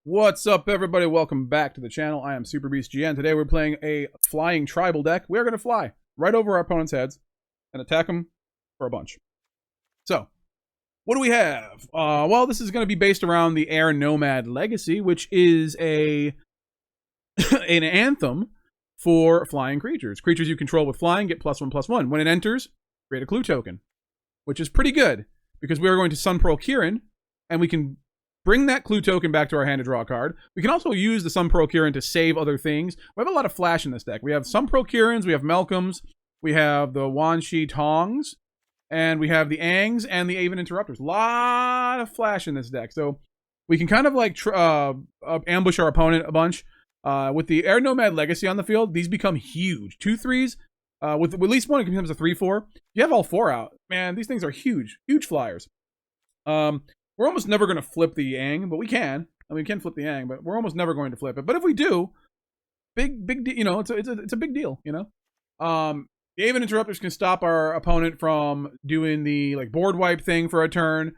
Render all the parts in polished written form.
What's up, everybody? Welcome back to the channel. I am Super Beast GN. Today we're playing a flying tribal deck. We are going to fly right over our opponent's heads and attack them for a bunch. So, what do we have? Well, this is going to be based around the Air Nomad Legacy, which is an anthem for flying creatures. Creatures you control with flying get +1/+1. When it enters, create a clue token, which is pretty good because we are going to Sunpearl Kirin, and we can bring that clue token back to our hand to draw a card. We can also use the Sunpearl Kirin to save other things. We have a lot of flash in this deck. We have Sunpearl Kirins, we have Malcolms, we have the Wan Shi Tongs, and we have the Aangs and the Aven Interrupters. A lot of flash in this deck. So we can kind of like ambush our opponent a bunch. With the Air Nomad Legacy on the field, these become huge. 2/3s. With at least one, it becomes a 3/4. You have all four out. Man, these things are huge. Huge flyers. We're almost never going to flip the Aang, but we can. I mean, we can flip the Aang, but we're almost never going to flip it. But if we do, big, you know, it's a big deal, you know. The Aven Interrupters can stop our opponent from doing the like board wipe thing for a turn.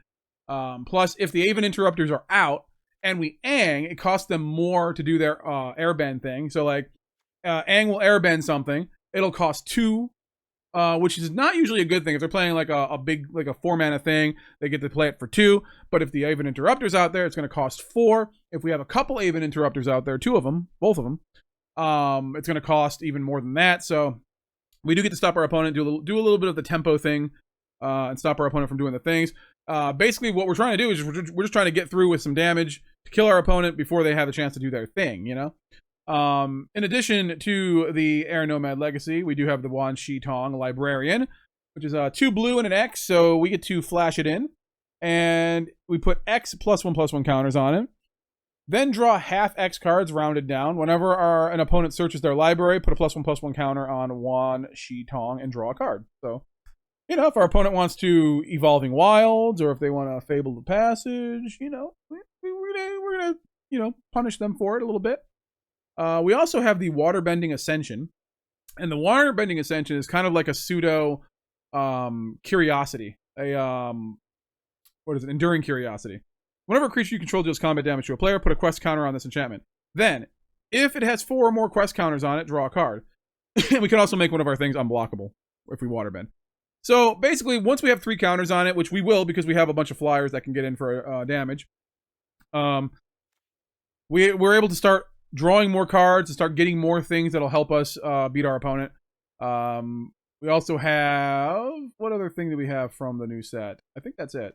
Plus, if the Aven Interrupters are out and we Aang, it costs them more to do their airbend thing. So like, Aang will airbend something. It'll cost 2. Which is not usually a good thing. If they're playing like a big, like a 4-mana thing, they get to play it for 2. But if the Aven Interrupter's out there, it's going to cost 4. If we have a couple Aven Interrupters out there, 2 of them, both of them, it's going to cost even more than that. So we do get to stop our opponent, do a little bit of the tempo thing, and stop our opponent from doing the things. Basically, what we're trying to do is we're just trying to get through with some damage to kill our opponent before they have a chance to do their thing, you know? In addition to the Air Nomad Legacy, we do have the Wan Shi Tong Librarian, which is 2 blue and an X, so we get to flash it in, and we put X +1/+1 counters on it. Then draw half X cards rounded down. Whenever an opponent searches their library, put a +1/+1 counter on Wan Shi Tong and draw a card. So, you know, if our opponent wants to Evolving Wilds, or if they want to Fable the Passage, you know, we're gonna you know, punish them for it a little bit. We also have the Waterbending Ascension, and the Waterbending Ascension is kind of like a pseudo curiosity, what is it? Enduring Curiosity. Whenever a creature you control deals combat damage to a player, put a quest counter on this enchantment. Then, if it has 4 or more quest counters on it, draw a card. We can also make one of our things unblockable if we Waterbend. So basically, once we have 3 counters on it, which we will because we have a bunch of flyers that can get in for damage, we're able to start drawing more cards and start getting more things that'll help us beat our opponent. We also have... What other thing do we have from the new set? I think that's it.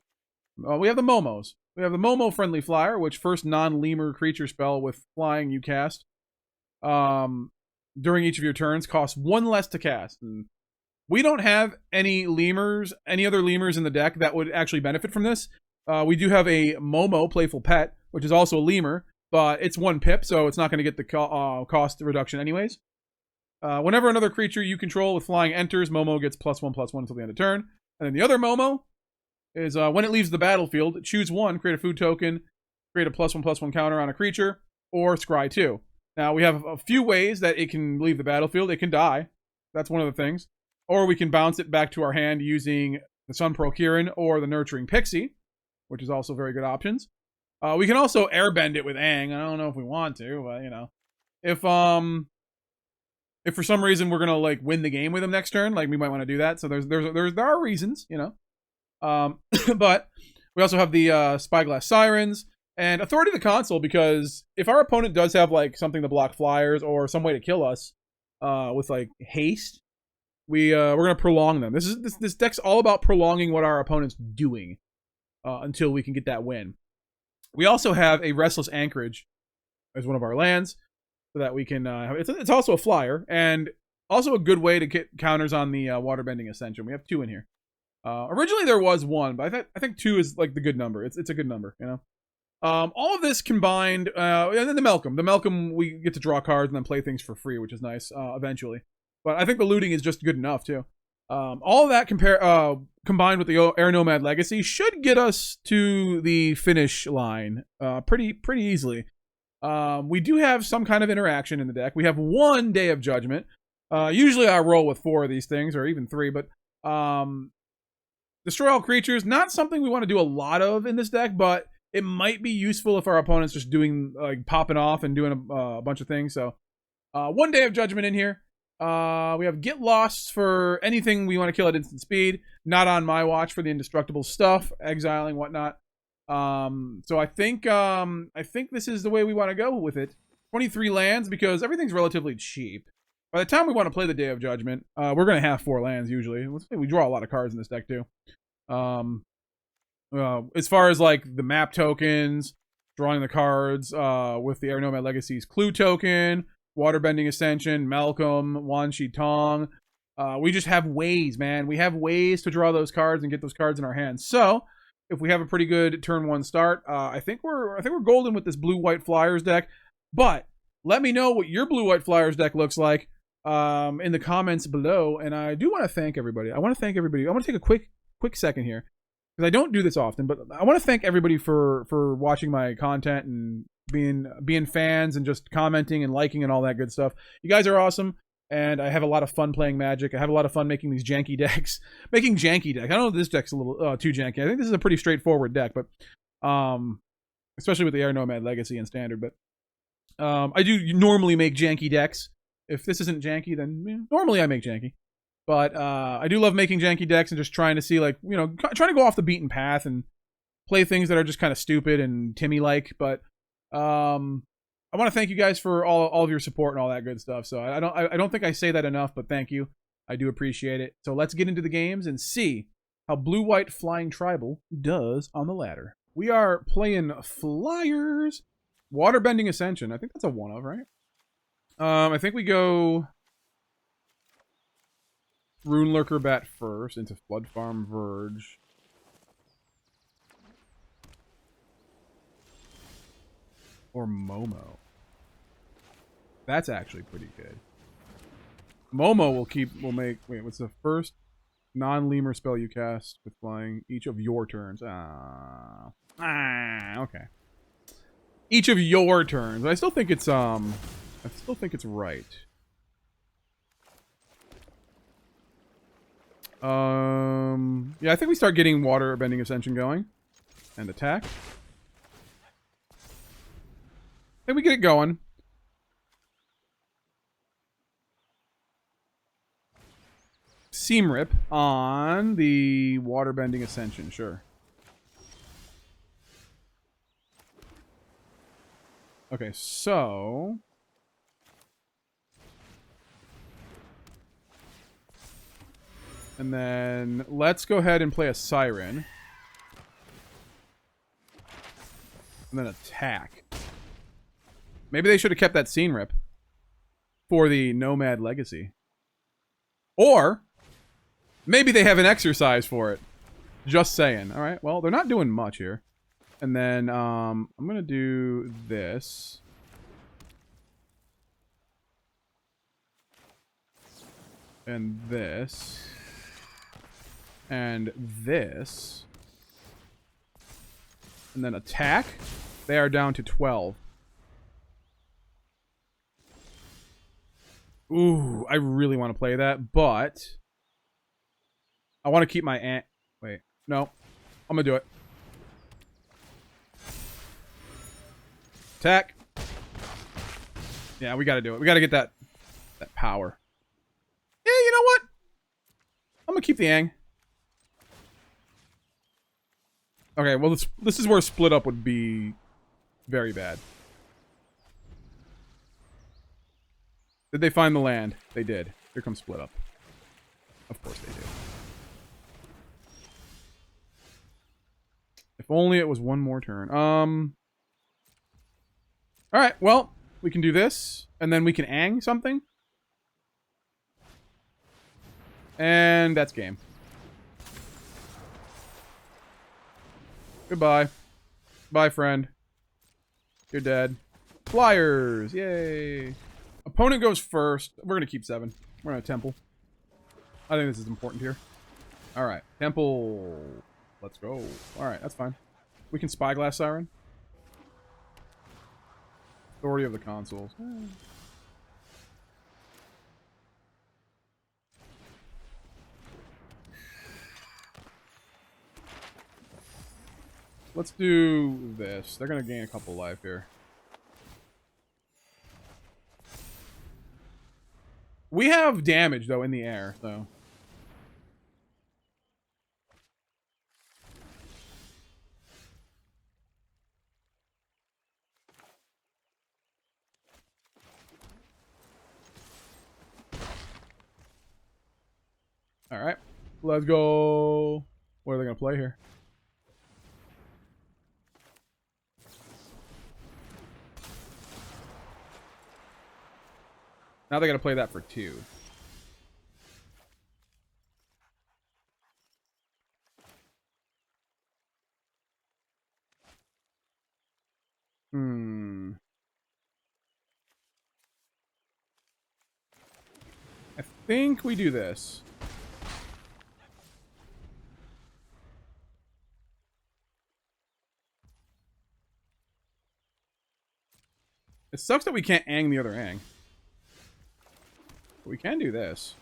We have the Momos. We have the Momo Friendly Flyer, which first non-lemur creature spell with flying you cast during each of your turns costs 1 less to cast. And we don't have any other lemurs in the deck that would actually benefit from this. We do have a Momo Playful Pet, which is also a lemur, but it's 1 pip, so it's not going to get the cost reduction anyways. Whenever another creature you control with flying enters, Momo gets +1/+1 until the end of turn. And then the other Momo is when it leaves the battlefield, choose 1, create a food token, create a +1/+1 counter on a creature, or scry 2. Now, we have a few ways that it can leave the battlefield. It can die. That's one of the things. Or we can bounce it back to our hand using the Sunpearl Kirin or the Nurturing Pixie, which is also very good options. We can also airbend it with Aang. I don't know if we want to, but you know, if for some reason we're gonna like win the game with him next turn, like we might want to do that. So there are reasons, you know. But we also have the Spyglass Sirens and Authority of the Consul, because if our opponent does have like something to block flyers or some way to kill us with like haste, we're gonna prolong them. This deck's all about prolonging what our opponent's doing until we can get that win. We also have a Restless Anchorage as one of our lands, so that we can. It's also a flyer, and also a good way to get counters on the Waterbending Ascension. We have 2 in here. Originally there was 1, but I think 2 is like the good number. It's a good number, you know. All of this combined, and then the Malcolm. The Malcolm, we get to draw cards and then play things for free, which is nice eventually. But I think the looting is just good enough too. All of that combined with the Air Nomad Legacy should get us to the finish line pretty easily. We do have some kind of interaction in the deck. We have 1 Day of Judgment. Usually I roll with 4 of these things, or even 3, but destroy all creatures, not something we want to do a lot of in this deck, but It might be useful if our opponent's just doing, like, popping off and doing a bunch of things. So, 1 Day of Judgment in here. We have Get Lost for anything we want to kill at instant speed. Not on my watch for the indestructible stuff, exiling, whatnot. So I think this is the way we want to go with it. 23 lands because everything's relatively cheap. By the time we want to play the Day of Judgment, we're going to have 4 lands usually. We draw a lot of cards in this deck too. As far as like the map tokens, drawing the cards, with the Air Nomad Legacy's Clue token, Waterbending Ascension, Malcolm, Wan Shi Tong. We just have ways, man. We have ways to draw those cards and get those cards in our hands. So if we have a pretty good turn 1 start, I think we're golden with this blue-white Flyers deck. But let me know what your blue-white Flyers deck looks like in the comments below. And I do want to thank everybody. I want to take a quick second here because I don't do this often, but I want to thank everybody for watching my content and being fans and just commenting and liking and all that good stuff. You guys are awesome. And I have a lot of fun playing Magic. I have a lot of fun making these janky decks. Making janky decks. I know this deck's a little too janky. I think this is a pretty straightforward deck, but especially with the Air Nomad Legacy and Standard. But I do normally make janky decks. If this isn't janky, then normally I make janky. But I do love making janky decks and just trying to see, like, trying to go off the beaten path and play things that are just kind of stupid and Timmy-like. But I want to thank you guys for all of your support and all that good stuff. So I don't think I say that enough, but thank you. I do appreciate it. So let's get into the games and see how Blue-White Flying Tribal does on the ladder. We are playing Flyers. Waterbending Ascension. I think that's a 1-of, right? I think we go Ruin-Lurker Bat first into Floodfarm Verge. Or Momo. That's actually pretty good. Momo will make... Wait, what's the first non-lemur spell you cast with flying each of your turns? Okay. Each of your turns. I still think it's right. Yeah, I think we start getting Waterbending Ascension going. And attack. I think we get it going. Seam Rip on the Waterbending Ascension, sure. Okay, so... And then let's go ahead and play a Siren. And then attack. Maybe they should have kept that Scene Rip for the Nomad Legacy. Or maybe they have an exercise for it. Just saying. All right, well, they're not doing much here. And then I'm going to do this. And this. And this. And then attack. They are down to 12. Ooh, I really want to play that, but I want to keep my ant. Wait, no. I'm going to do it. Attack. Yeah, we got to do it. We got to get that power. Yeah, you know what? I'm going to keep the Aang. Okay, well, this is where split up would be very bad. Did they find the land? They did. Here comes split up. Of course they do. If only it was one more turn. Alright, well, we can do this. And then we can Aang something. And that's game. Goodbye. Bye, friend. You're dead. Flyers! Yay! Opponent goes first. We're going to keep 7. We're going to Temple. I think this is important here. Alright. Temple. Let's go. Alright, that's fine. We can Spyglass Siren. Authority of the Consuls. let's do this. They're gonna gain a couple life here. We have damage though in the air, so. All right, let's go. What are they gonna play here? Now they gotta play that for 2. I think we do this. It sucks that we can't Aang the other Aang. But we can do this.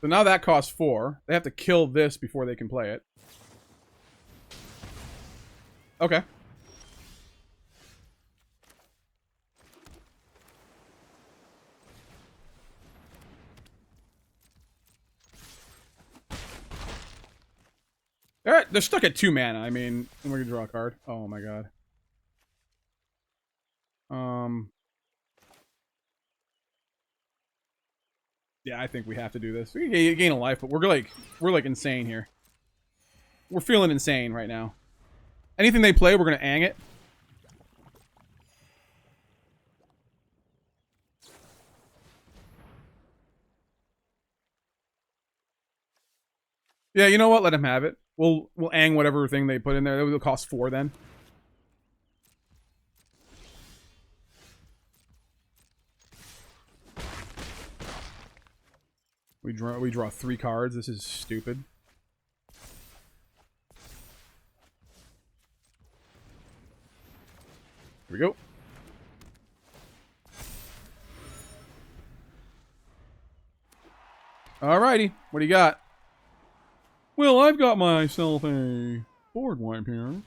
So now that costs 4. They have to kill this before they can play it. Okay. Alright, they're stuck at 2 mana. I mean, we're gonna draw a card. Oh my god. Yeah, I think we have to do this. We can gain a life, but we're like insane here. We're feeling insane right now. Anything they play, we're gonna Aang it. Yeah, you know what? Let him have it. We'll Aang whatever thing they put in there. That will cost 4 then. We draw 3 cards. This is stupid. Here we go. Alrighty, what do you got? Well, I've got myself a board wipe here.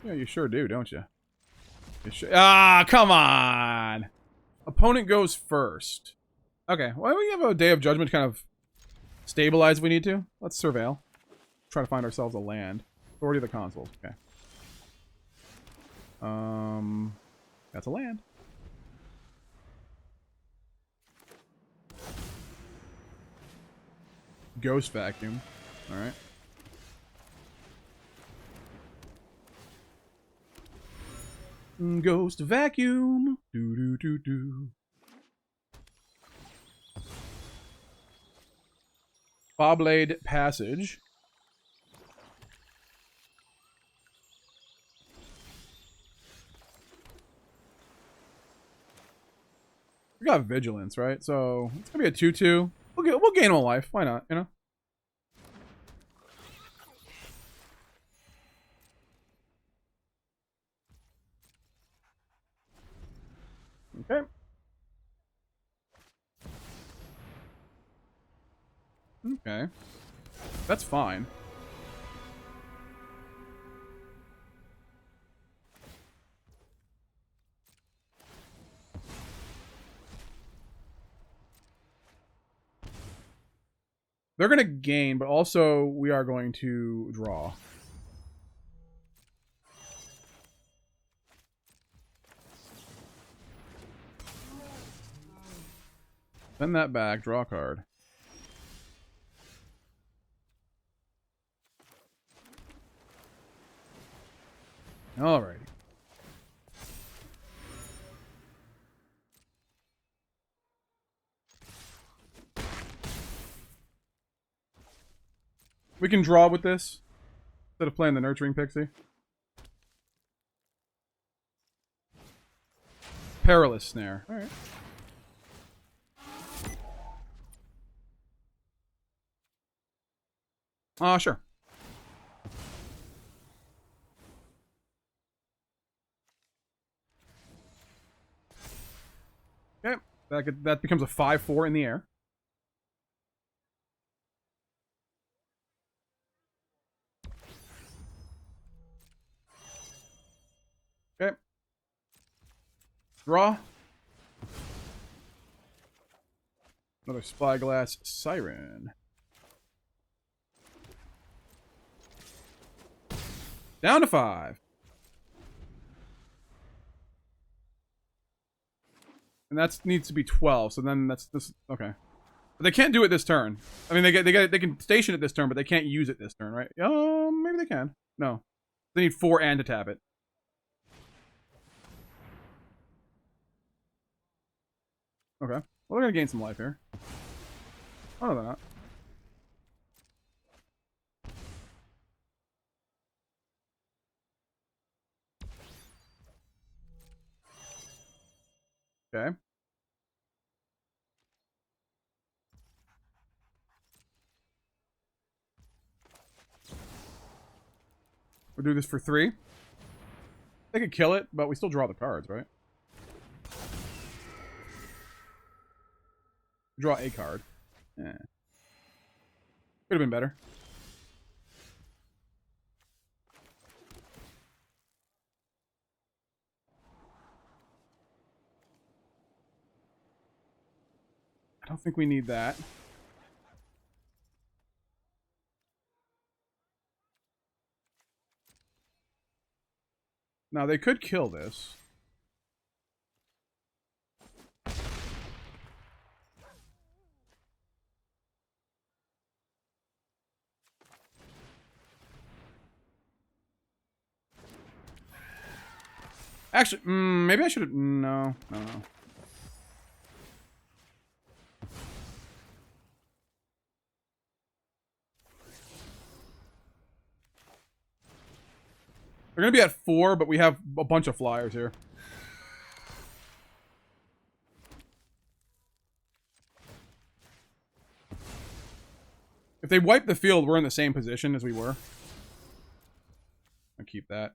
Yeah, you sure do, don't you? Ah, come on! Opponent goes first. Okay, why don't we have a Day of Judgment to kind of stabilize if we need to? Let's surveil. Try to find ourselves a land. Authority of the Consuls. Okay. That's a land. Ghost Vacuum. Alright. Ghost Vacuum. Do do do do. Bobblade Passage. We got Vigilance, right? So it's gonna be a 2/2. We'll gain a life. Why not? You know. Okay. Okay. That's fine. They're going to gain, but also we are going to draw. Send that back, draw a card. Alrighty. We can draw with this instead of playing the Nurturing Pixie. Perilous Snare. Alright. Sure. Okay, that becomes a 5/4 in the air. Okay. Draw. Another Spyglass Siren. Down to 5. And that needs to be 12, so then that's this. Okay. But they can't do it this turn. I mean, they can station it this turn, but they can't use it this turn, right? Maybe they can. No. They need 4 and to tap it. Okay. Well, they're gonna gain some life here. Oh, no, they're not. Okay. We'll do this for 3. They could kill it, but we still draw the cards, right? Draw a card. Yeah. Could have been better. I don't think we need that. Now, they could kill this. Actually, maybe I should have... No. They're going to be at 4, but we have a bunch of flyers here. If they wipe the field, we're in the same position as we were. I'll keep that.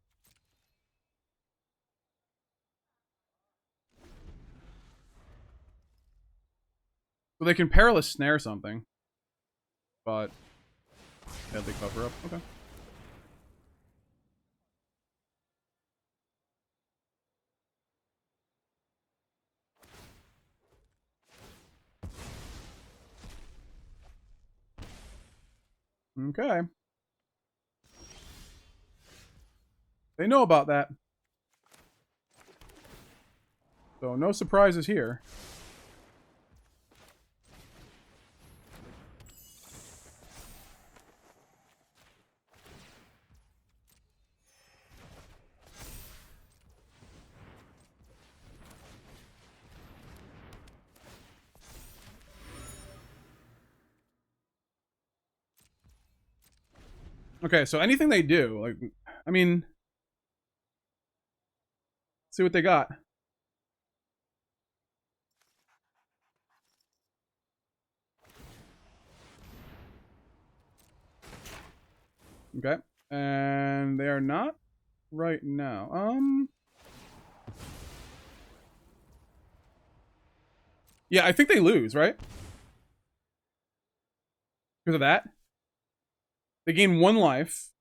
So they can Perilous Snare something. But... deadly cover up. Okay. Okay. They know about that. So no surprises here. Okay, so anything they do, like, I mean, see what they got. Okay, and they are not right now. Yeah, I think they lose, right? Because of that. They gain 1 life.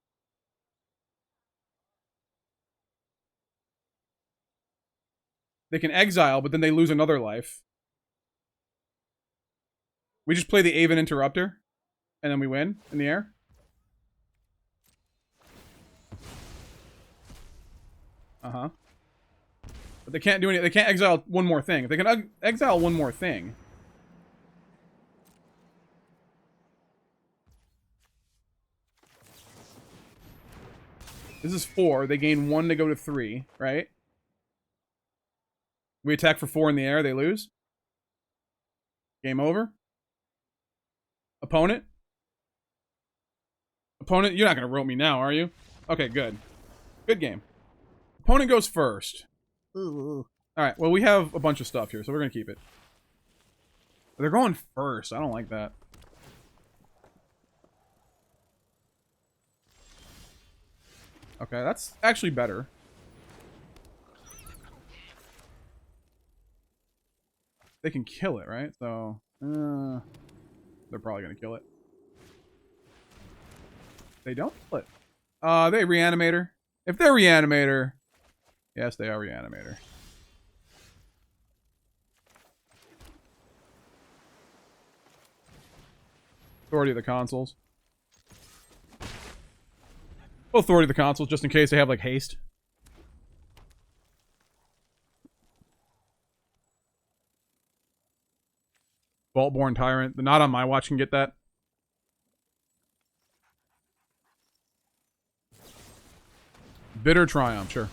They can exile, but then they lose another life. We just play the Aven Interrupter, and then we win in the air. Uh-huh. But they can't do anything. They can't exile 1 more thing. If they can exile 1 more thing... This is 4. They gain 1 to go to 3, right? We attack for 4 in the air. They lose. Game over. Opponent? Opponent, you're not going to rope me now, are you? Okay, good. Good game. Opponent goes first. Ooh. Alright, well, we have a bunch of stuff here, so we're going to keep it. They're going first. I don't like that. Okay, that's actually better. They can kill it, right? So, they're probably gonna kill it. They don't kill it. They Reanimator. If they're Reanimator, yes, they are Reanimator. Authority of the Consuls. Authority of the Consuls, just in case they have, like, haste. Vaultborn Tyrant. The Not on My Watch can get that. Bitter Triumph, sure.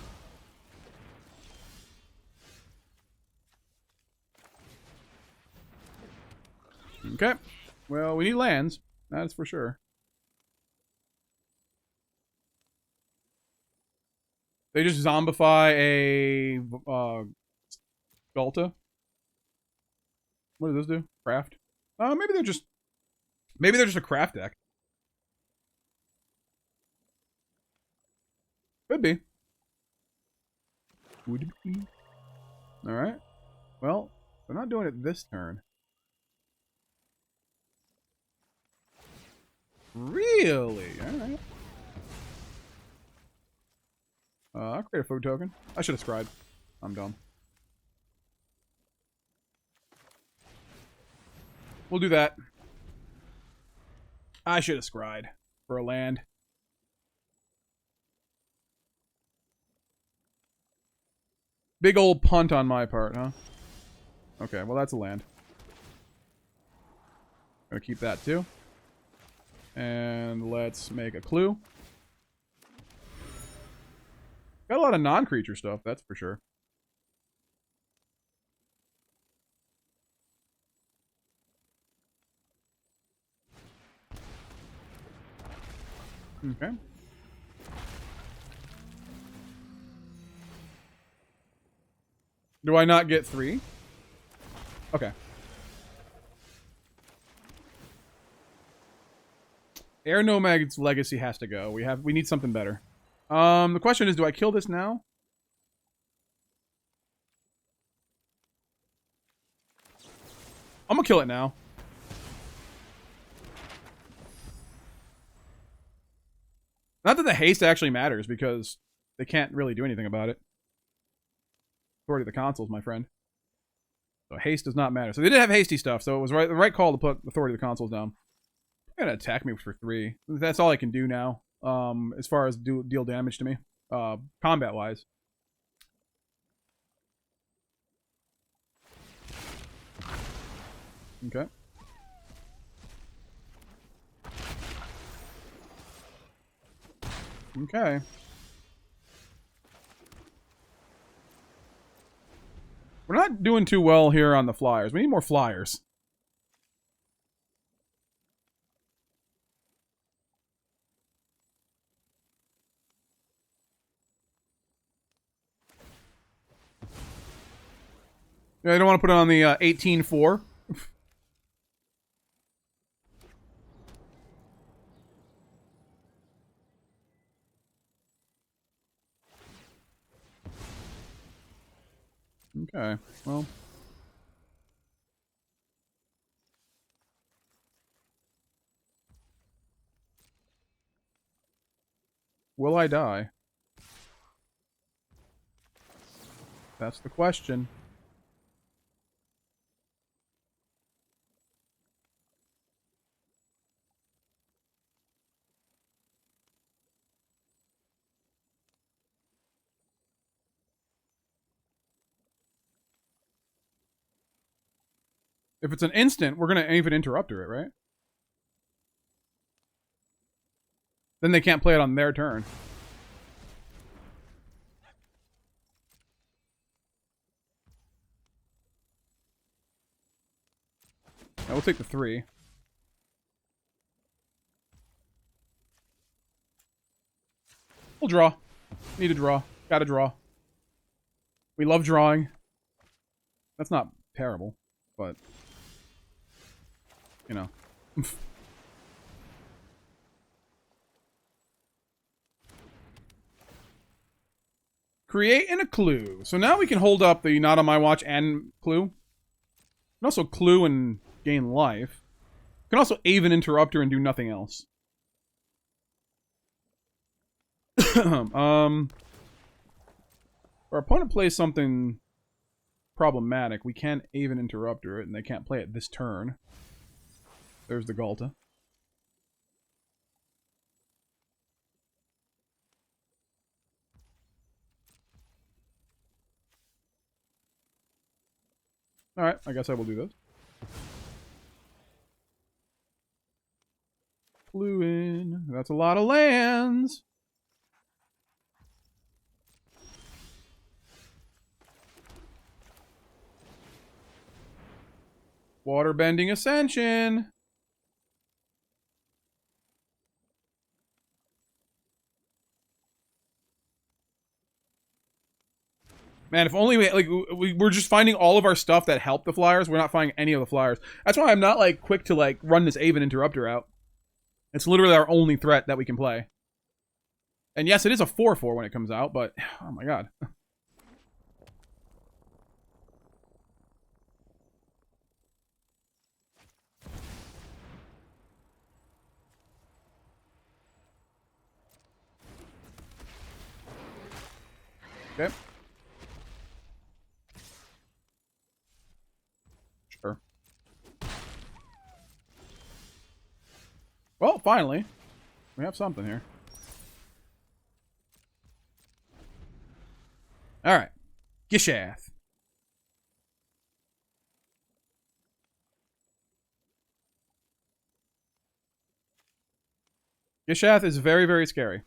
Okay. Well, we need lands. That is for sure. They just zombify a Gulta. What does this do? Craft? Maybe they're just a craft deck. Could be. Would be. Alright. Well, they're not doing it this turn. Really? Alright. I'll create a food token. I should have scried. I'm dumb. We'll do that. I should have scried for a land. Big old punt on my part, huh? Okay, well that's a land. Gonna keep that too. And let's make a clue. Got a lot of non-creature stuff, that's for sure. Okay. Do I not get 3? Okay. Air Nomad's Legacy has to go. We need something better. The question is, do I kill this now? I'm gonna kill it now. Not that the haste actually matters, because they can't really do anything about it. Authority of the Consuls, my friend. So haste does not matter. So they did have hasty stuff, so it was the right call to put Authority of the Consuls down. They're gonna attack me for 3. That's all I can do now, as far as deal damage to me, combat-wise. Okay. Okay. We're not doing too well here on the flyers. We need more flyers. Yeah, I don't want to put it on the 18-4. Okay, well. Will I die? That's the question. If it's an instant, we're going to Aven Interrupter it, right? Then they can't play it on their turn. I will take the 3. We'll draw. Need to draw. Gotta draw. We love drawing. That's not terrible, but... You know. Create and a clue. So now we can hold up the not on my watch and clue. We can also clue and gain life. We can also Aven Interrupter and do nothing else. Our opponent plays something problematic. We can Aven Interrupter it, and they can't play it this turn. There's the Galta. Alright, I guess I will do this. Flew in. That's a lot of lands. Waterbender Ascension. Man, if only we're just finding all of our stuff that help the Flyers. We're not finding any of the Flyers. That's why I'm not like quick to like run this Aven Interrupter out. It's literally our only threat that we can play. And yes, it is a 4/4 when it comes out, but oh my god. Okay. Sure. Well, finally, we have something here. All right. Gishath. Gishath is very, very scary.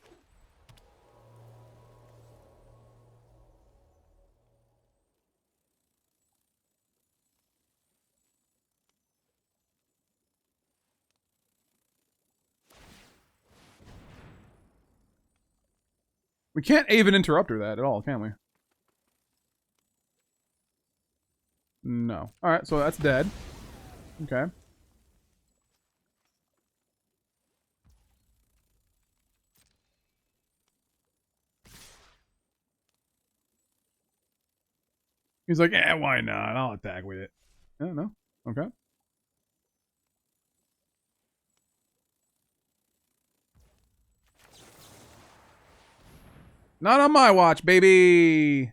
We can't Aven Interrupter that at all, can we? No. Alright, so that's dead. Okay. He's like, eh, why not? I'll attack with it. Yeah, no. Okay. Not on my watch, baby!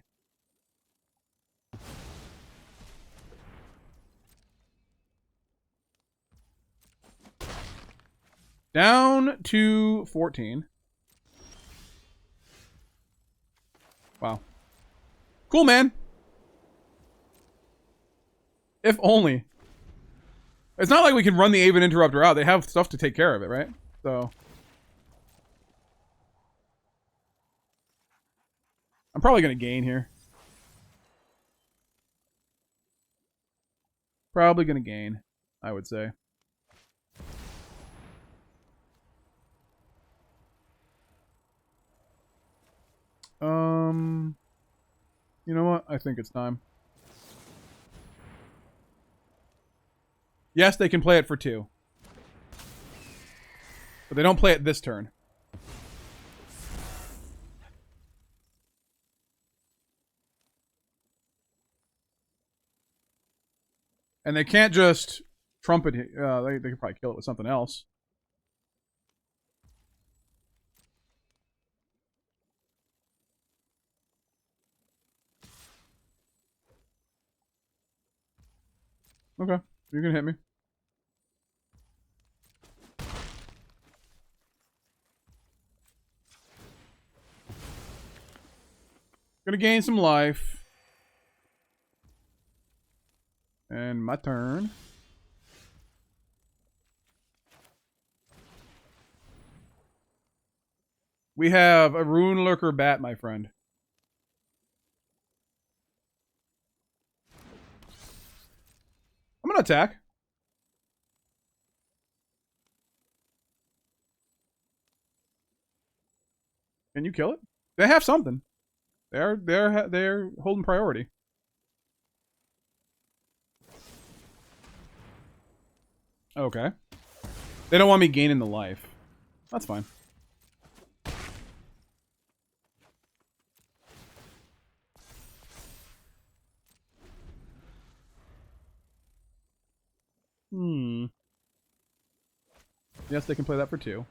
Down to 14. Wow. Cool, man. If only. It's not like we can run the Aven Interrupter out. They have stuff to take care of it, right? So... I'm probably going to gain here. Probably going to gain, I would say. You know what? I think it's time. Yes, they can play it for 2. But they don't play it this turn. And they can't just trumpet it. They could probably kill it with something else. Okay, you can hit me. Gonna gain some life. And my turn. We have a Ruin-Lurker Bat, my friend. I'm gonna attack. Can you kill it? They have something. They're holding priority. Okay. They don't want me gaining the life. That's fine. Yes, they can play that for 2.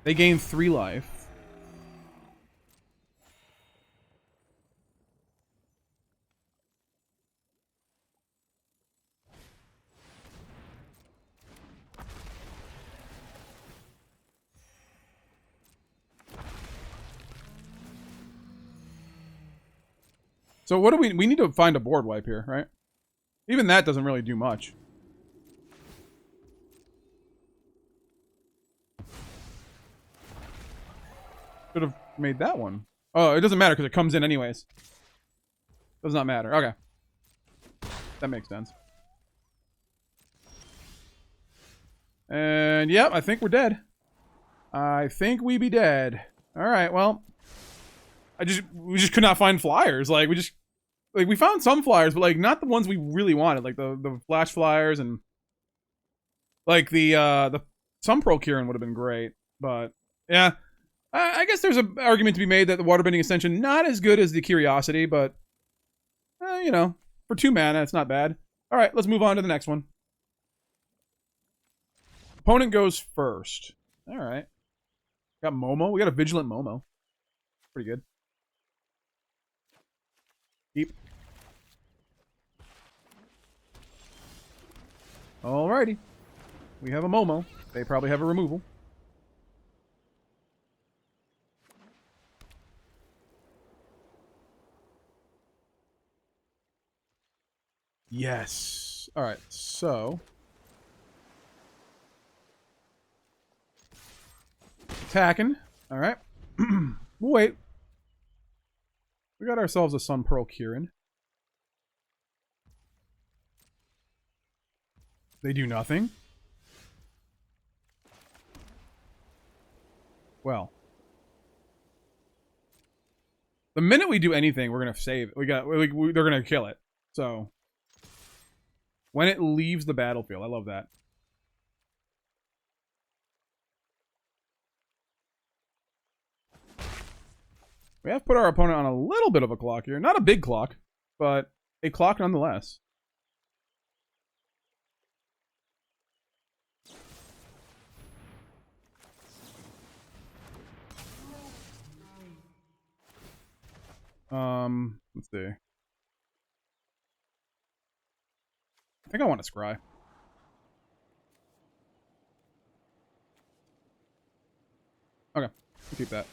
They gain 3 life. So what do we need to find a board wipe here, right? Even that doesn't really do much. Should have made that one. Oh, it doesn't matter because it comes in anyways. Does not matter. Okay. That makes sense. And yep, I think we're dead. I think we be dead. Alright, well. We just could not find flyers. Like we found some flyers, but like not the ones we really wanted. Like the flash flyers and like the Sunpearl Kirin would have been great. But yeah. I guess there's an argument to be made that the Waterbender Ascension not as good as the Curiosity, but you know, for 2 mana, it's not bad. All right, let's move on to the next one. Opponent goes first. All right. Got Momo. We got a Vigilant Momo. Pretty good. Keep. Alrighty. We have a Momo. They probably have a removal. Yes. All right. So attacking. All right. We'll wait. We got ourselves a Sunpearl Kirin. They do nothing. Well, the minute we do anything, we're gonna save it. They're gonna kill it. So when it leaves the battlefield, I love that. We have put our opponent on a little bit of a clock here. Not a big clock, but a clock nonetheless. Let's see. I think I want to scry. Okay, we'll keep that.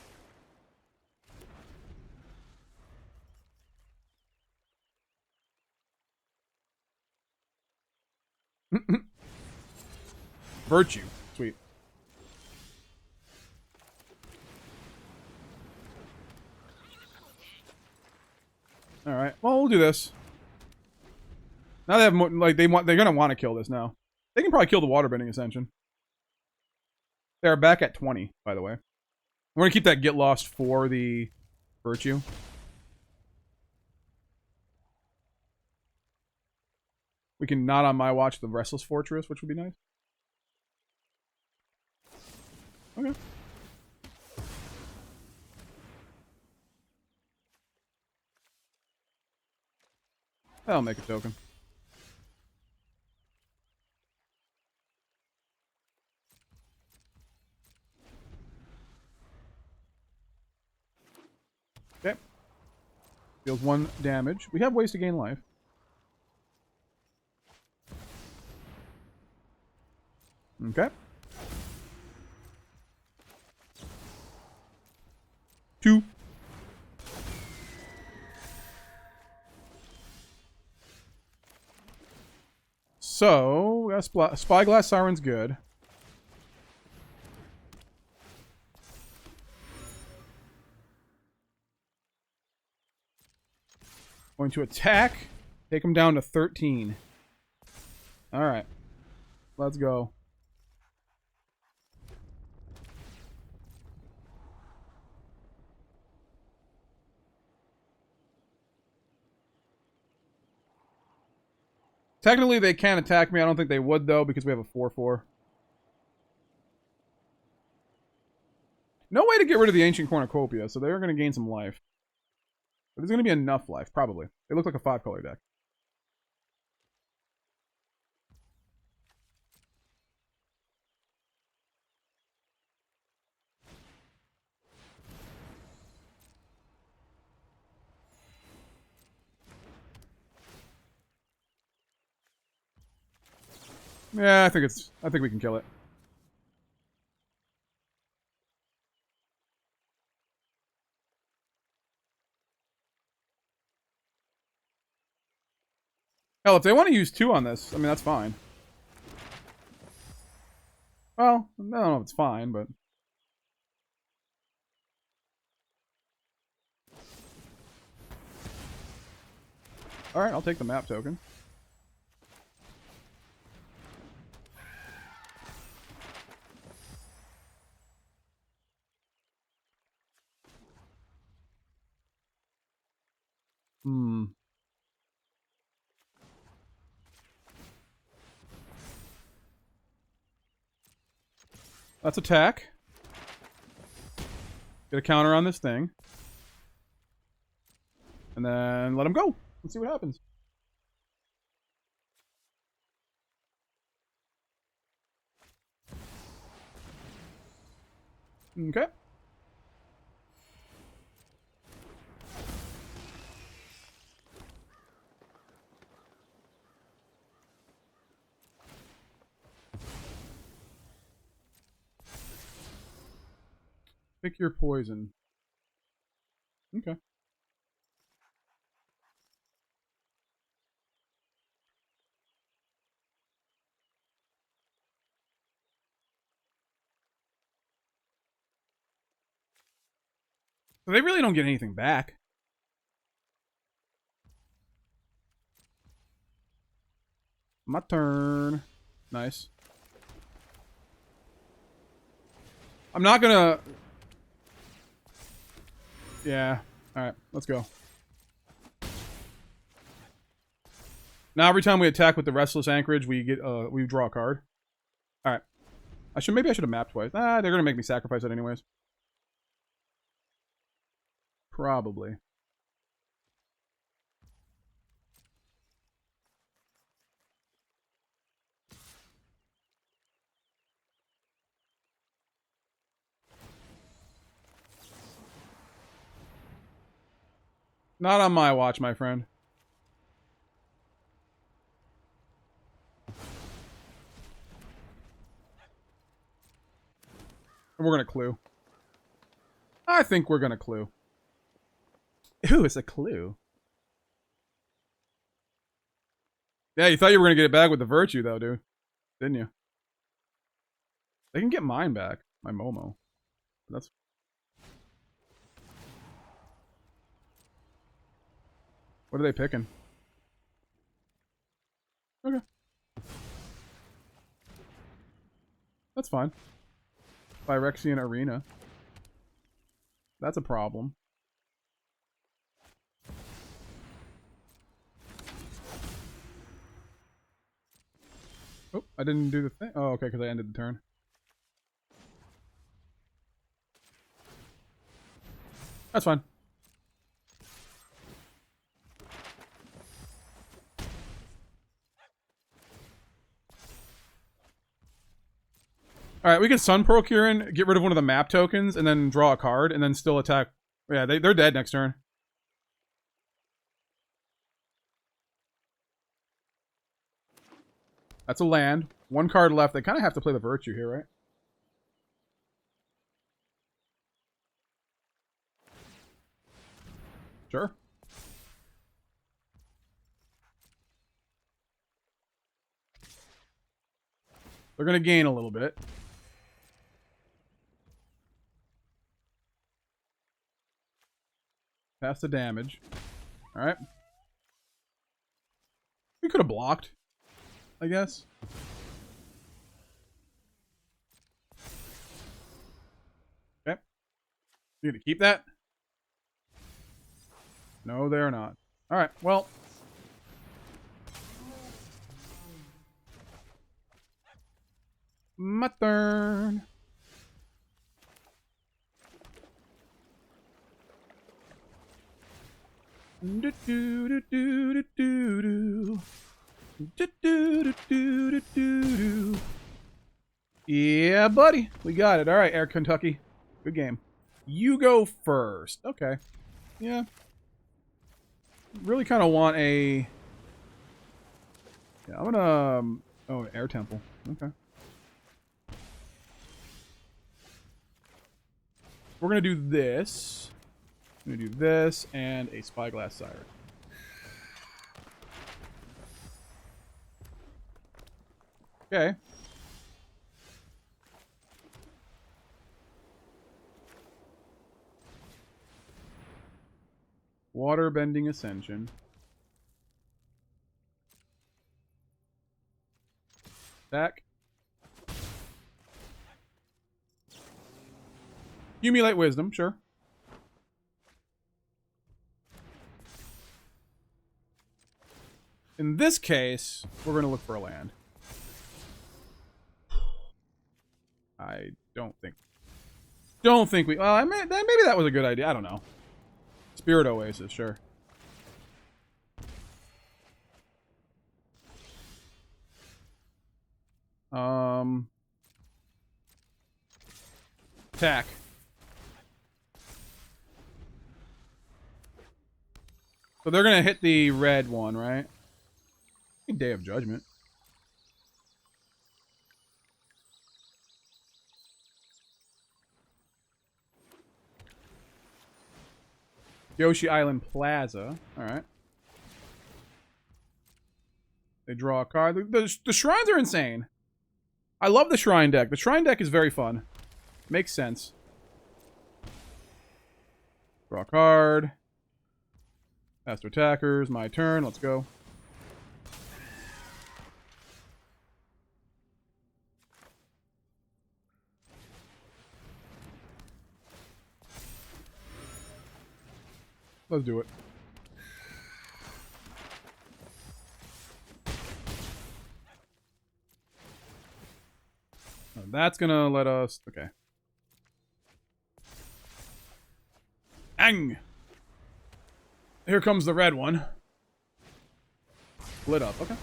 Virtue. Sweet. Alright, well, we'll do this. Now they have more, like, they're gonna want to kill this now. They can probably kill the Waterbending Ascension. They're back at 20, by the way. We're gonna keep that Get Lost for the Virtue. We can not on my watch the Restless Fortress, which would be nice. Okay. I'll make a token. Okay. Deals 1 damage. We have ways to gain life. Okay. 2. So, Spyglass Siren's good. Going to attack. Take him down to 13. Alright. Let's go. Technically, they can attack me. I don't think they would, though, because we have a 4/4. No way to get rid of the Ancient Cornucopia, so they're going to gain some life. But there's going to be enough life, probably. They look like a 5-color deck. Yeah, I think we can kill it. Hell, if they want to use 2 on this, I mean, that's fine. Well, I don't know if it's fine, but... Alright, I'll take the map token. Let's attack. Get a counter on this thing. And then let him go. Let's see what happens. Okay. Pick your poison. Okay. So they really don't get anything back. My turn. Nice. I'm not gonna... Yeah. Alright, let's go. Now every time we attack with the Restless Anchorage, we get we draw a card. Alright. Maybe I should have mapped twice. Ah, they're gonna make me sacrifice it anyways. Probably. Not on my watch, my friend. And we're gonna clue. I think we're gonna clue. Ooh, it's a clue. Yeah, you thought you were gonna get it back with the virtue, though, dude. Didn't you? They can get mine back. My Momo. That's... What are they picking? Okay. That's fine. Phyrexian Arena. That's a problem. Oh, I didn't do the thing. Oh, okay, because I ended the turn. That's fine. Alright, we can Sunpearl Kirin, get rid of one of the map tokens, and then draw a card, and then still attack. Yeah, they're dead next turn. That's a land. 1 card left. They kind of have to play the Virtue here, right? Sure. They're going to gain a little bit. Pass the damage. Alright. We could have blocked, I guess. Okay. You gonna keep that? No, they're not. Alright, well. My turn. Do do do do do do do do do do do. Yeah, buddy, we got it. All right, Air Kentucky, good game. You go first. Okay. Yeah. Really kind of want a. Yeah, I'm gonna Oh, Air Temple. Okay. We're going to do this. I'm going to do this and a Spyglass Siren. Okay. Waterbender Ascension. Back. Accumulate Wisdom, sure. In this case, we're going to look for a land. I don't think we... Well, maybe that was a good idea. I don't know. Spirit Oasis, sure. Attack. So they're gonna hit the red one, right? Day of Judgment. Yoshi Island Plaza. Alright. They draw a card. The shrines are insane. I love the shrine deck. The shrine deck is very fun. Makes sense. Draw a card. Faster attackers. My turn. Let's go. Let's do it. Oh, that's gonna let us... Okay. Aang! Here comes the red one. Split up, okay.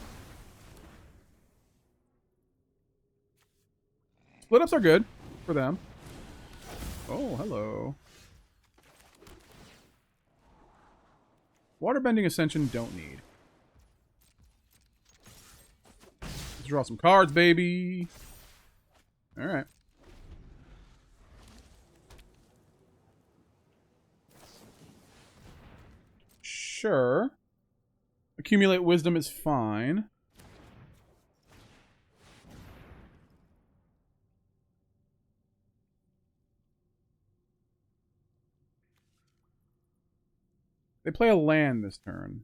Split ups are good for them. Oh, hello. Waterbender Ascension don't need. Let's draw some cards, baby. Alright. Sure. Accumulate Wisdom is fine. They play a land this turn.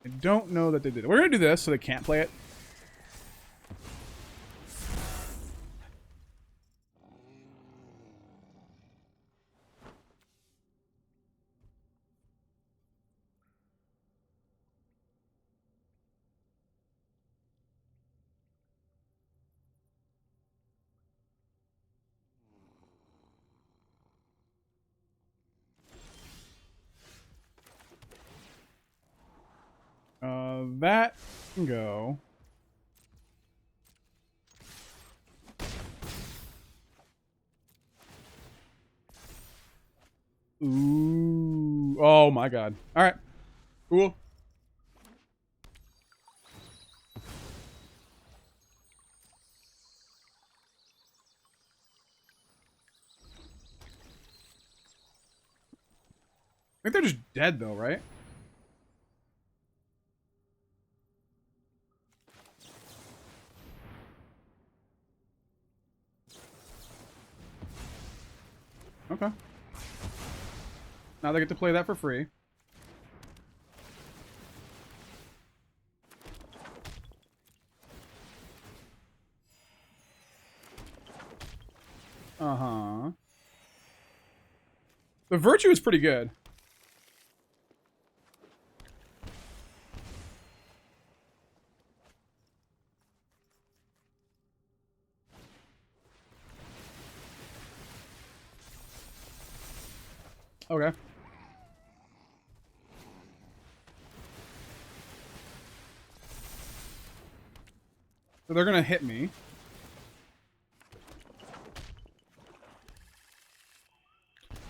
I don't know that they did it. We're going to do this so they can't play it. That can go. Ooh. Oh my god. Alright. Cool. I think they're just dead though, right? Okay. Now they get to play that for free. Uh-huh. The Virtue is pretty good. Okay. So they're gonna hit me.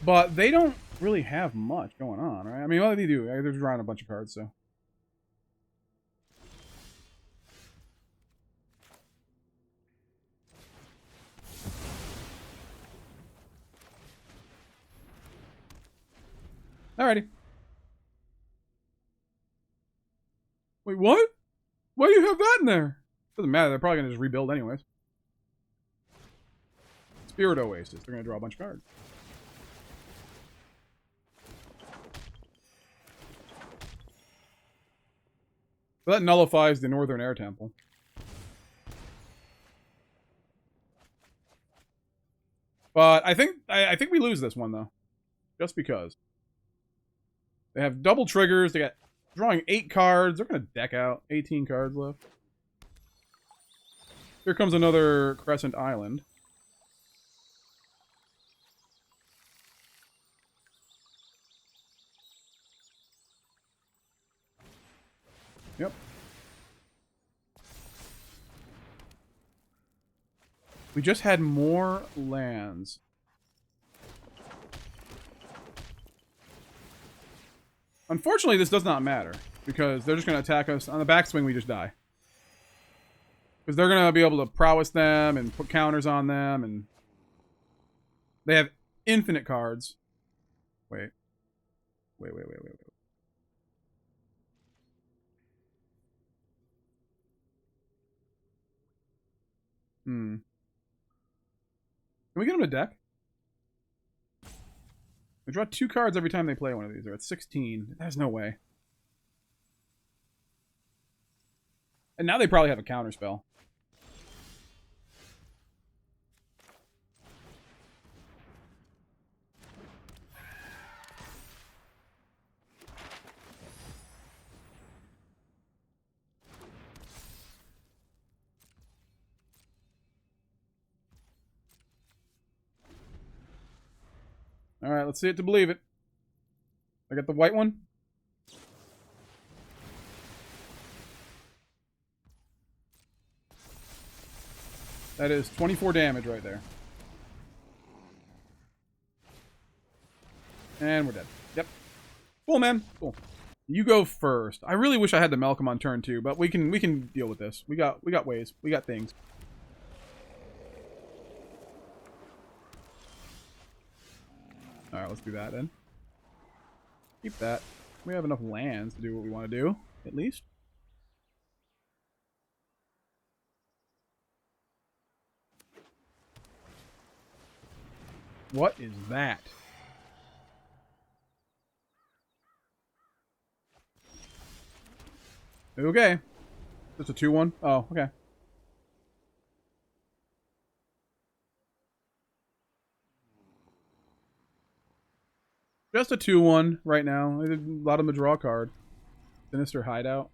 But they don't really have much going on, right? I mean, what do they do? They're drawing a bunch of cards, so. Alrighty. Wait, what? Why do you have that in there? Doesn't matter, they're probably gonna just rebuild anyways. Spirit Oasis, they're gonna draw a bunch of cards. So that nullifies the Northern Air Temple. But I think we lose this one though. Just because. They have double triggers, they got drawing 8 cards, they're gonna deck out. 18 cards left. Here comes another Crescent Island. Yep. We just had more lands. Unfortunately, this does not matter, because they're just going to attack us. On the backswing, we just die. Because they're going to be able to prowess them and put counters on them, and they have infinite cards. Wait. Can we get them to deck? They draw 2 cards every time they play one of these. They're at 16. There's no way. And now they probably have a counter spell. Alright, let's see it to believe it. I got the white one. That is 24 damage right there. And we're dead. Yep. Cool, man. Cool. You go first. I really wish I had the Malcolm on turn 2, but we can deal with this. We got ways. We got things. Alright, let's do that then. Keep that. We have enough lands to do what we want to do, at least. What is that? Okay. Just a 2-1? Oh, okay. Just a 2-1 right now. A lot of them draw a card. Sinister Hideout.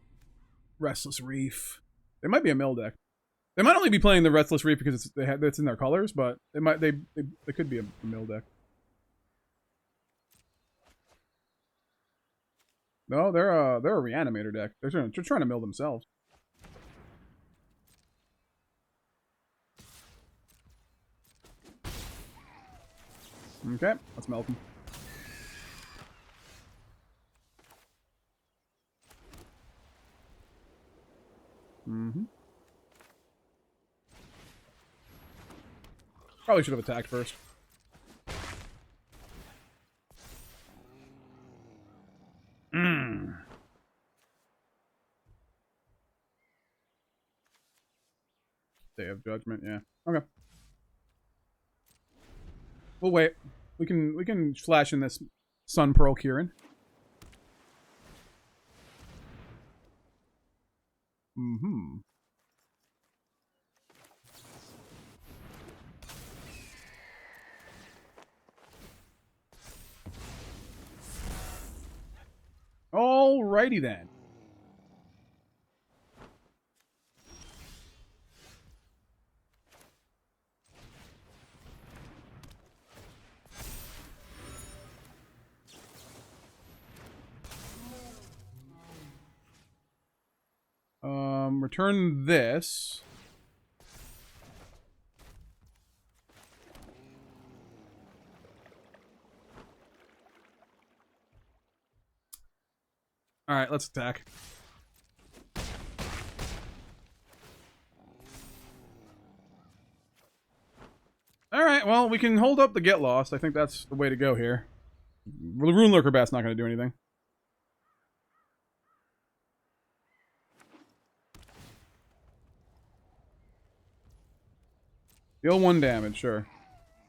Restless Reef. They might be a mill deck. They might only be playing the Restless Reef because it's in their colors, but they could be a mill deck. No, they're a reanimator deck. They're trying to mill themselves. Okay, let's melt them. Probably should have attacked first. Day of Judgment, yeah. Okay. We'll wait. We can flash in this Sunpearl Kirin. Alrighty then. Return this. All right, let's attack. All right, well, we can hold up the Get Lost. I think that's the way to go here. The Ruin-Lurker Bat's not going to do anything. Deal 1 damage, sure.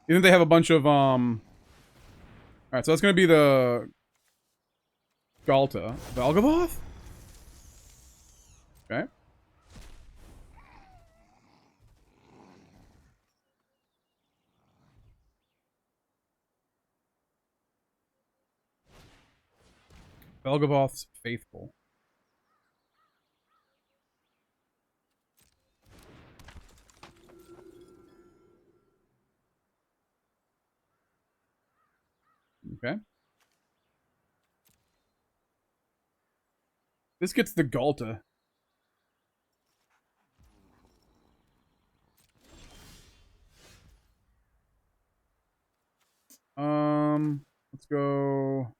You think they have a bunch of, Alright, so that's going to be the... Galta. Valgavoth? Okay. Valgavoth's Faithful. Okay. This gets the Galta. Let's go...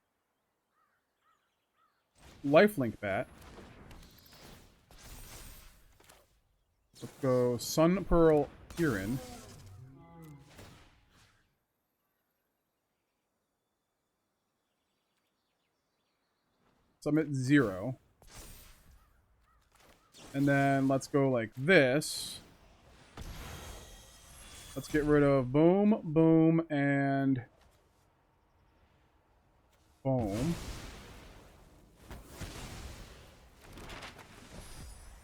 Lifelink Bat. Let's go Sunpearl Kirin. Summit 0. And then let's go like this. Let's get rid of Boom, Boom, and Boom.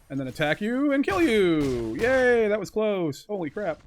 And then attack you and kill you! Yay, that was close. Holy crap.